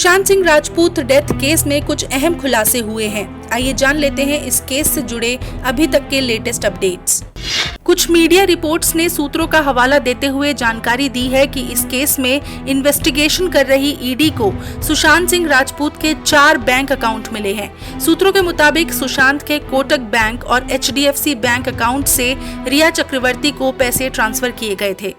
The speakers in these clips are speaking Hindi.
सुशांत सिंह राजपूत डेथ केस में कुछ अहम खुलासे हुए हैं। आइए जान लेते हैं इस केस से जुड़े अभी तक के लेटेस्ट अपडेट्स। कुछ मीडिया रिपोर्ट्स ने सूत्रों का हवाला देते हुए जानकारी दी है कि इस केस में इन्वेस्टिगेशन कर रही ईडी को सुशांत सिंह राजपूत के 4 बैंक अकाउंट मिले हैं। सूत्रों के मुताबिक सुशांत के कोटक बैंक और HDFC बैंक अकाउंट से रिया चक्रवर्ती को पैसे ट्रांसफर किए गए थे।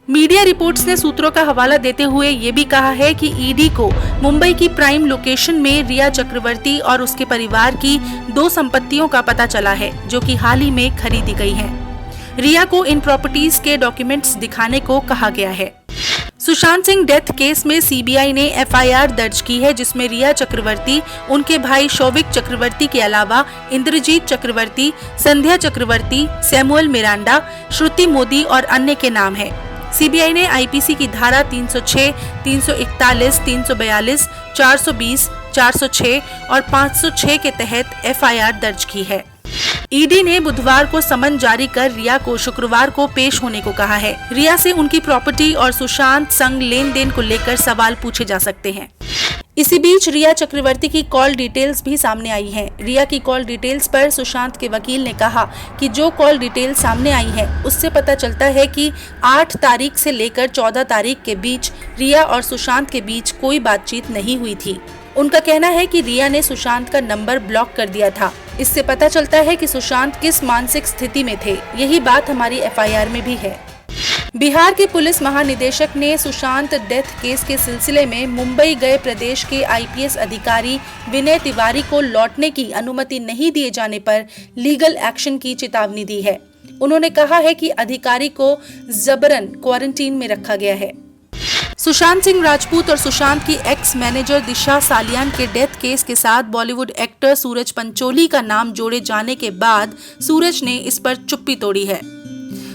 मीडिया रिपोर्ट्स ने सूत्रों का हवाला देते हुए ये भी कहा है कि ईडी को मुंबई की प्राइम लोकेशन में रिया चक्रवर्ती और उसके परिवार की 2 संपत्तियों का पता चला है, जो कि हाल ही में खरीदी गई हैं। रिया को इन प्रॉपर्टीज के डॉक्यूमेंट्स दिखाने को कहा गया है। सुशांत सिंह डेथ केस में सीबीआई ने FIR दर्ज की है, जिसमें रिया चक्रवर्ती, उनके भाई शौविक चक्रवर्ती के अलावा इंद्रजीत चक्रवर्ती, संध्या चक्रवर्ती, सैमुअल मिरांडा, श्रुति मोदी और अन्य के नाम है। सीबीआई ने IPC की धारा 306, 341, 342, 420, 406 और 506 के तहत FIR दर्ज की है। ईडी ने बुधवार को समन जारी कर रिया को शुक्रवार को पेश होने को कहा है। रिया से उनकी प्रॉपर्टी और सुशांत संग लेन देन को लेकर सवाल पूछे जा सकते हैं। इसी बीच रिया चक्रवर्ती की कॉल डिटेल्स भी सामने आई हैं। रिया की कॉल डिटेल्स पर सुशांत के वकील ने कहा कि जो कॉल डिटेल सामने आई है उससे पता चलता है कि 8 तारीख से लेकर 14 तारीख के बीच रिया और सुशांत के बीच कोई बातचीत नहीं हुई थी। उनका कहना है कि रिया ने सुशांत का नंबर ब्लॉक कर दिया था। इससे पता चलता है कि सुशांत किस मानसिक स्थिति में थे। यही बात हमारी FIR में भी है। बिहार के पुलिस महानिदेशक ने सुशांत डेथ केस के सिलसिले में मुंबई गए प्रदेश के IPS अधिकारी विनय तिवारी को लौटने की अनुमति नहीं दिए जाने पर लीगल एक्शन की चेतावनी दी है। उन्होंने कहा है कि अधिकारी को जबरन क्वारंटीन में रखा गया है। सुशांत सिंह राजपूत और सुशांत की एक्स मैनेजर दिशा सालियान के डेथ केस के साथ बॉलीवुड एक्टर सूरज पंचोली का नाम जोड़े जाने के बाद सूरज ने इस पर चुप्पी तोड़ी है।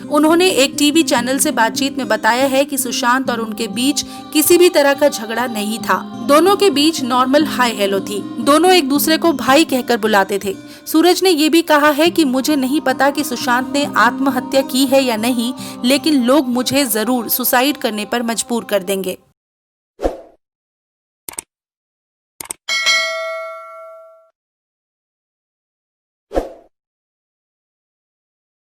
उन्होंने एक टीवी चैनल से बातचीत में बताया है कि सुशांत और उनके बीच किसी भी तरह का झगड़ा नहीं था। दोनों के बीच नॉर्मल हाय हेलो थी। दोनों एक दूसरे को भाई कहकर बुलाते थे। सूरज ने ये भी कहा है कि मुझे नहीं पता कि सुशांत ने आत्महत्या की है या नहीं, लेकिन लोग मुझे जरूर सुसाइड करने पर मजबूर कर देंगे।